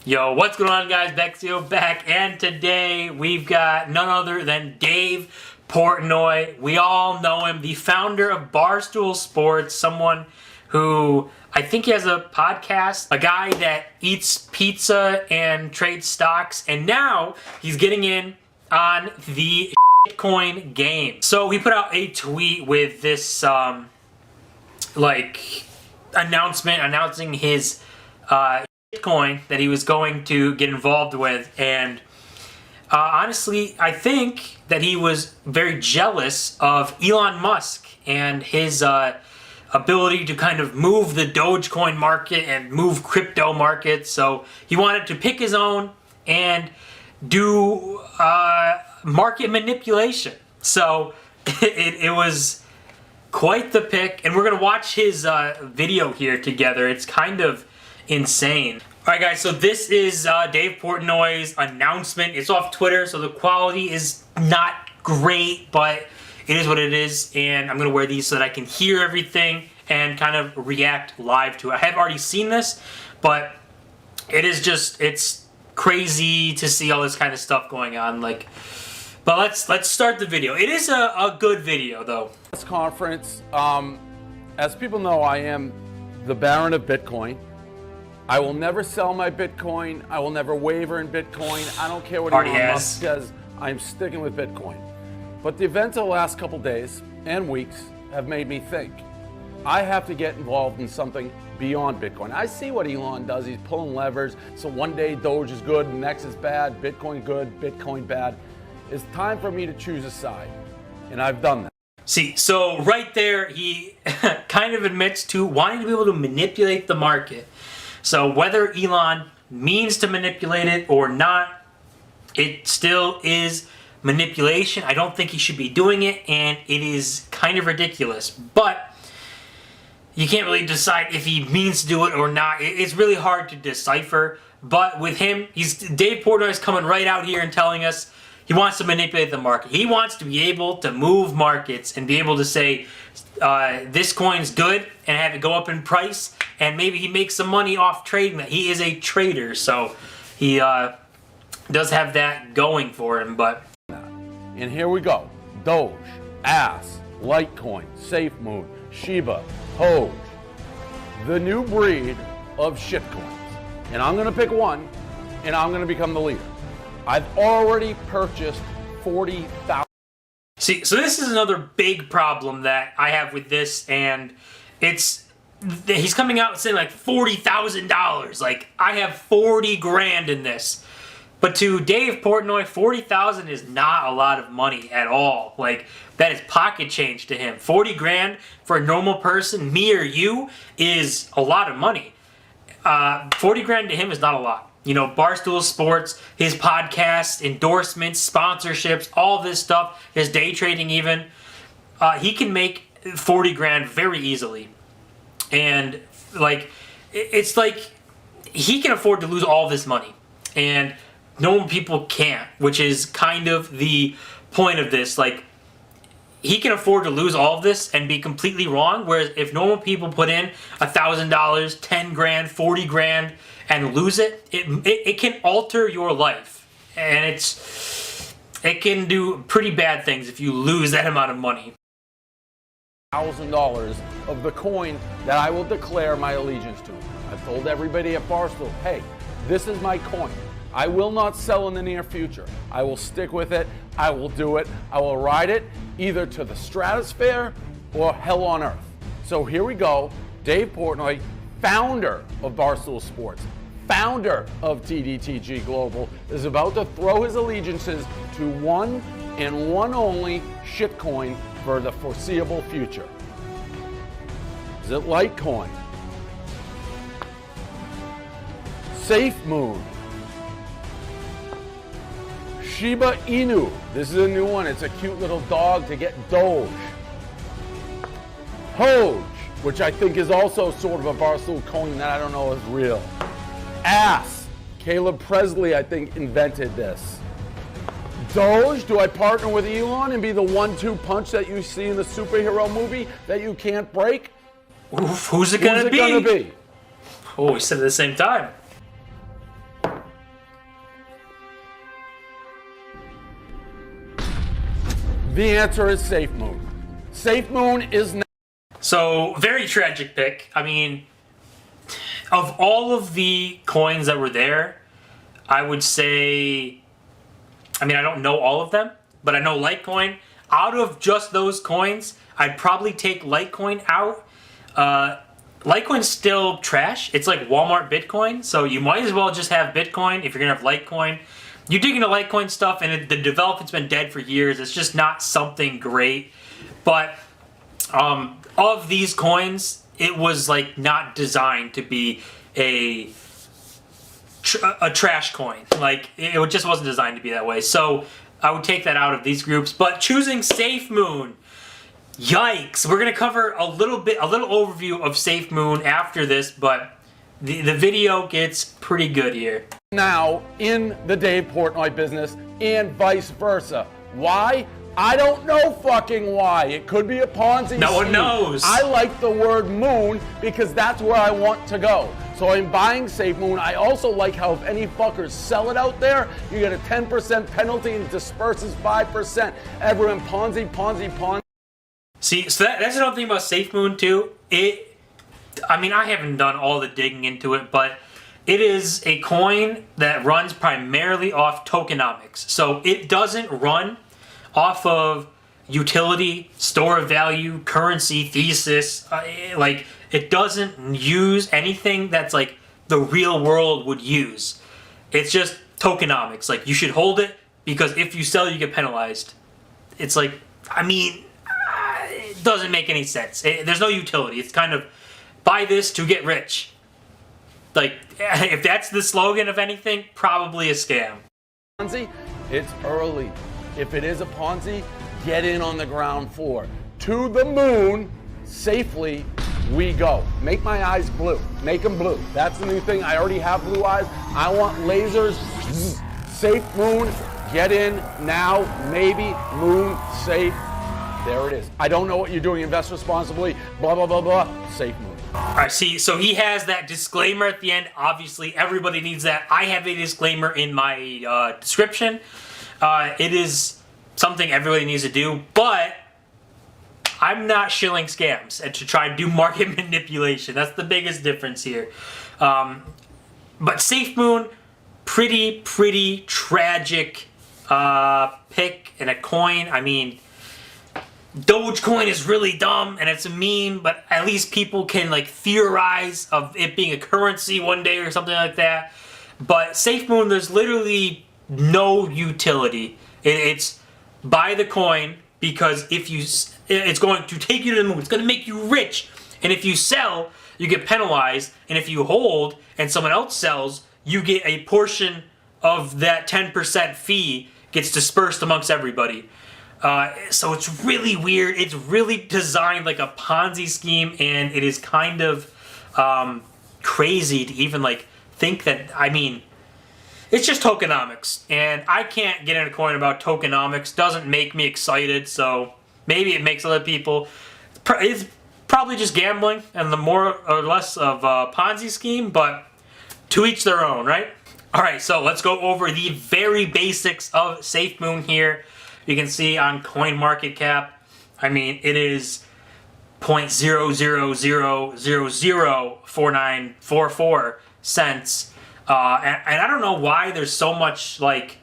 Yo, what's going on, guys? Bexio back, and today we've got none other than Dave Portnoy. We all know him, the founder of Barstool Sports, someone who I think he has a podcast, a guy that eats pizza and trades stocks, and now he's getting in on the Bitcoin game. So he put out a tweet with this announcement announcing his Bitcoin that he was going to get involved with, and honestly, I think that he was very jealous of Elon Musk and his ability to kind of move the Dogecoin market and move crypto markets. So he wanted to pick his own and do market manipulation. So it was quite the pick, and we're gonna watch his video here together. It's kind of insane. Alright guys, so this is Dave Portnoy's announcement. It's off Twitter, so the quality is not great, but it is what it is, and I'm going to wear these so that I can hear everything and kind of react live to it. I have already seen this, but it's crazy to see all this kind of stuff going on. But let's start the video. It is a good video, though. This conference, as people know, I am the Baron of Bitcoin. I will never sell my Bitcoin. I will never waver in Bitcoin. I don't care what Elon Musk says. I'm sticking with Bitcoin. But the events of the last couple days and weeks have made me think. I have to get involved in something beyond Bitcoin. I see what Elon does. He's pulling levers. So one day Doge is good, the next is bad, Bitcoin good, Bitcoin bad. It's time for me to choose a side. And I've done that. See, so right there, he kind of admits to wanting to be able to manipulate the market. So whether Elon means to manipulate it or not, it still is manipulation. I don't think he should be doing it, and it is kind of ridiculous. But you can't really decide if he means to do it or not. It's really hard to decipher. But with him, Dave Portnoy is coming right out here and telling us he wants to manipulate the market. He wants to be able to move markets and be able to say, this coin's good, and have it go up in price, and maybe he makes some money off trading that. He is a trader, so he does have that going for him. But and here we go: Doge, Ass, Litecoin, Safemoon, Shiba, Doge, the new breed of shitcoins. And I'm going to pick one, and I'm going to become the leader. I've already purchased 40,000. See, so this is another big problem that I have with this, and he's coming out saying like $40,000. Like, I have 40 grand in this. But to Dave Portnoy, 40,000 is not a lot of money at all. Like, that is pocket change to him. 40 grand for a normal person, me or you, is a lot of money. 40 grand to him is not a lot. You know, Barstool Sports, his podcast, endorsements, sponsorships, all this stuff, his day trading even, he can make 40 grand very easily. And, it's like he can afford to lose all this money. And normal people can't, which is kind of the point of this. Like, he can afford to lose all of this and be completely wrong, whereas if normal people put in $1,000, 10 grand, 40 grand, and lose it, it can alter your life. And it can do pretty bad things if you lose that amount of money. $1,000 of the coin that I will declare my allegiance to. I've told everybody at Barstool, hey, this is my coin. I will not sell in the near future. I will stick with it. I will do it. I will ride it either to the stratosphere or hell on earth. So here we go. Dave Portnoy, founder of Barstool Sports, founder of TDTG Global, is about to throw his allegiances to one and one only shitcoin for the foreseeable future. Is it Litecoin? Safemoon? Shiba Inu. This is a new one. It's a cute little dog to get Doge. Doge, which I think is also sort of a Barstool coin that I don't know is real. Ass. Caleb Presley, I think, invented this. Doge, do I partner with Elon and be the 1-2 punch that you see in the superhero movie that you can't break? Oof, who's it gonna be? Oh, we said it at the same time. The answer is Safemoon. Safemoon is now. So, very tragic pick. I mean, of all of the coins that were there, I would say, I mean, I don't know all of them, but I know Litecoin. Out of just those coins, I'd probably take Litecoin out. Litecoin's still trash. It's like Walmart Bitcoin, so you might as well just have Bitcoin if you're gonna have Litecoin. You dig into Litecoin stuff, and the development's been dead for years. It's just not something great. But of these coins, it was like not designed to be a trash coin. Like, it just wasn't designed to be that way. So I would take that out of these groups. But choosing Safemoon, yikes! We're gonna cover a little overview of Safemoon after this, but the video gets pretty good here. Now in the Dave Portnoy business and vice versa. Why? I don't know fucking why. It could be a Ponzi No one scheme. knows. I like the word moon because that's where I want to go. So I'm buying Safemoon. I also like how if any fuckers sell it out there, you get a 10% penalty and disperses 5%. Everyone Ponzi. See, so that's another thing about Safemoon too. I mean, I haven't done all the digging into it, but it is a coin that runs primarily off tokenomics. So it doesn't run off of utility, store of value, currency, thesis. Like, it doesn't use anything that's like the real world would use. It's just tokenomics. Like, you should hold it because if you sell, you get penalized. It's like, I mean, it doesn't make any sense. There's no utility. It's kind of buy this to get rich. Like, if that's the slogan of anything, probably a scam. Ponzi, it's early. If it is a Ponzi, get in on the ground floor. To the moon, safely we go. Make my eyes blue. Make them blue. That's the new thing. I already have blue eyes. I want lasers. Safemoon, get in now. Maybe moon safe. There it is. I don't know what you're doing. Invest responsibly. Blah, blah, blah, blah. Safemoon. All right, see, so he has that disclaimer at the end. Obviously, everybody needs that. I have a disclaimer in my description. It is something everybody needs to do, but I'm not shilling scams and to try and do market manipulation. That's the biggest difference here. But Safemoon, pretty tragic pick and a coin. I mean, Dogecoin is really dumb and it's a meme, but at least people can like theorize of it being a currency one day or something like that. But Safemoon, there's literally no utility. It's buy the coin because if you, it's going to take you to the moon. It's going to make you rich. And if you sell, you get penalized. And if you hold and someone else sells, you get a portion of that 10% fee gets dispersed amongst everybody. So it's really weird. It's really designed like a Ponzi scheme, and it is kind of crazy to even like think that. I mean, it's just tokenomics, and I can't get in a coin about tokenomics. Doesn't make me excited. So maybe it makes other people. It's probably just gambling and the more or less of a Ponzi scheme, but to each their own, right? All right, so let's go over the very basics of Safemoon here. You can see on CoinMarketCap, I mean, it is 0.000004944 cents. And I don't know why there's so much, like,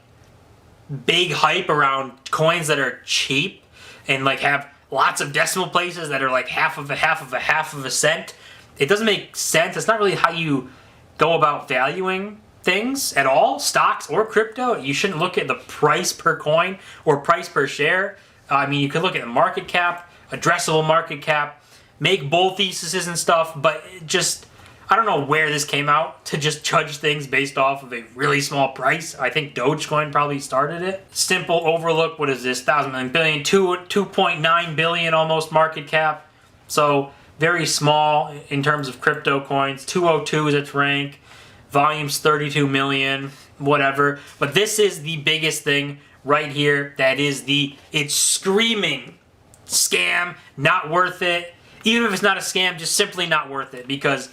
big hype around coins that are cheap and, like, have lots of decimal places that are, like, half of a cent. It doesn't make sense. It's not really how you go about valuing things at all, stocks or crypto. You shouldn't look at the price per coin or price per share. I mean, you could look at the market cap, addressable market cap, make bold theses and stuff, but just, I don't know where this came out to just judge things based off of a really small price. I think Dogecoin probably started it. Simple overlook, what is this, 1,000 million billion, 2.9 billion almost market cap. So very small in terms of crypto coins. 202 is its rank. Volume's 32 million, whatever. But this is the biggest thing right here. That is it's screaming scam, not worth it. Even if it's not a scam, just simply not worth it. Because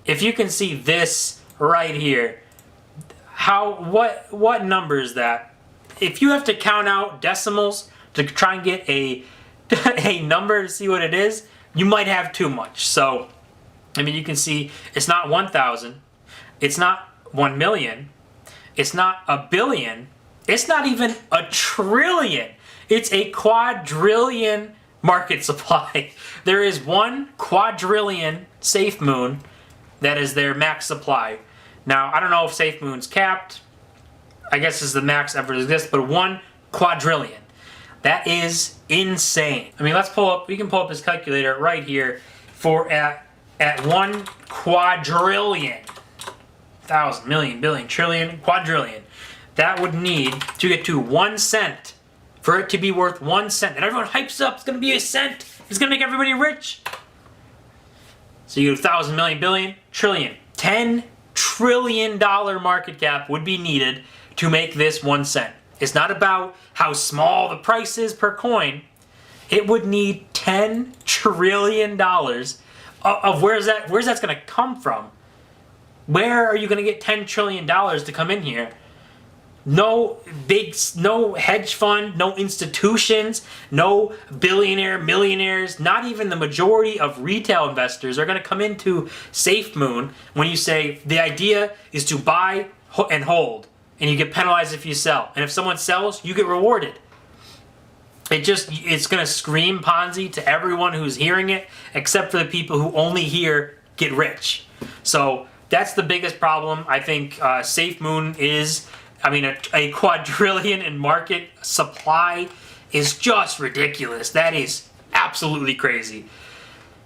if you can see this right here, what number is that? If you have to count out decimals to try and get a number to see what it is, you might have too much. So, I mean, you can see it's not 1,000, it's not 1 million, it's not a billion, it's not even a trillion. It's a quadrillion market supply. There is 1 quadrillion Safemoon that is their max supply. Now, I don't know if Safemoon's capped. I guess this is the max ever exists, but 1 quadrillion. That is insane. I mean, we can pull up this calculator right here for at 1 quadrillion, thousand, million, billion, trillion, quadrillion. That would need to get to 1 cent for it to be worth 1 cent. And everyone hypes up, it's gonna be a cent. It's gonna make everybody rich. So you go 1,000, million, billion, trillion. $10 trillion market cap would be needed to make this 1 cent. It's not about how small the price is per coin. It would need $10 trillion of where's that's going to come from? Where are you going to get $10 trillion to come in here? No hedge fund, no institutions, no billionaire, millionaires, not even the majority of retail investors are going to come into Safemoon when you say the idea is to buy and hold, and you get penalized if you sell. And if someone sells, you get rewarded. It's going to scream Ponzi to everyone who's hearing it, except for the people who only hear get rich. So that's the biggest problem. I think Safemoon is, I mean, a quadrillion in market supply is just ridiculous. That is absolutely crazy.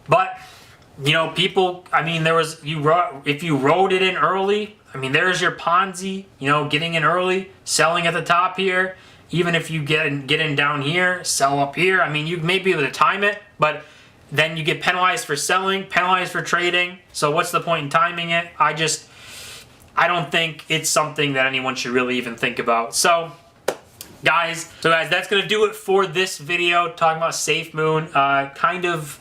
But, you know, people, I mean, if you rode it in early, I mean, there's your Ponzi, you know, getting in early, selling at the top here. Even if you get in down here, sell up here. I mean, you may be able to time it, but then you get penalized for selling, penalized for trading. So what's the point in timing it? I don't think it's something that anyone should really even think about. So guys, that's going to do it for this video talking about Safemoon. Kind of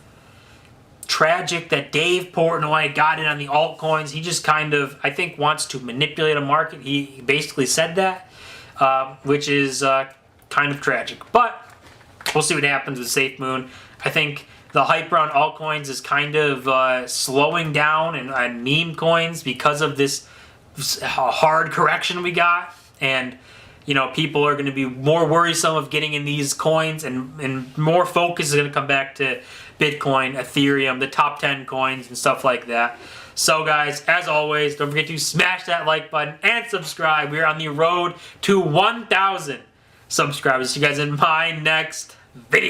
tragic that Dave Portnoy got in on the altcoins. He just kind of, I think, wants to manipulate a market. He basically said that, which is kind of tragic. But we'll see what happens with Safemoon. I think the hype around altcoins is kind of slowing down, and meme coins, because of this hard correction we got. And, you know, people are going to be more worrisome of getting in these coins, and more focus is going to come back to Bitcoin, Ethereum, the top 10 coins, and stuff like that. So guys, as always, don't forget to smash that like button and subscribe. We're on the road to 1,000 subscribers. See you guys in my next video.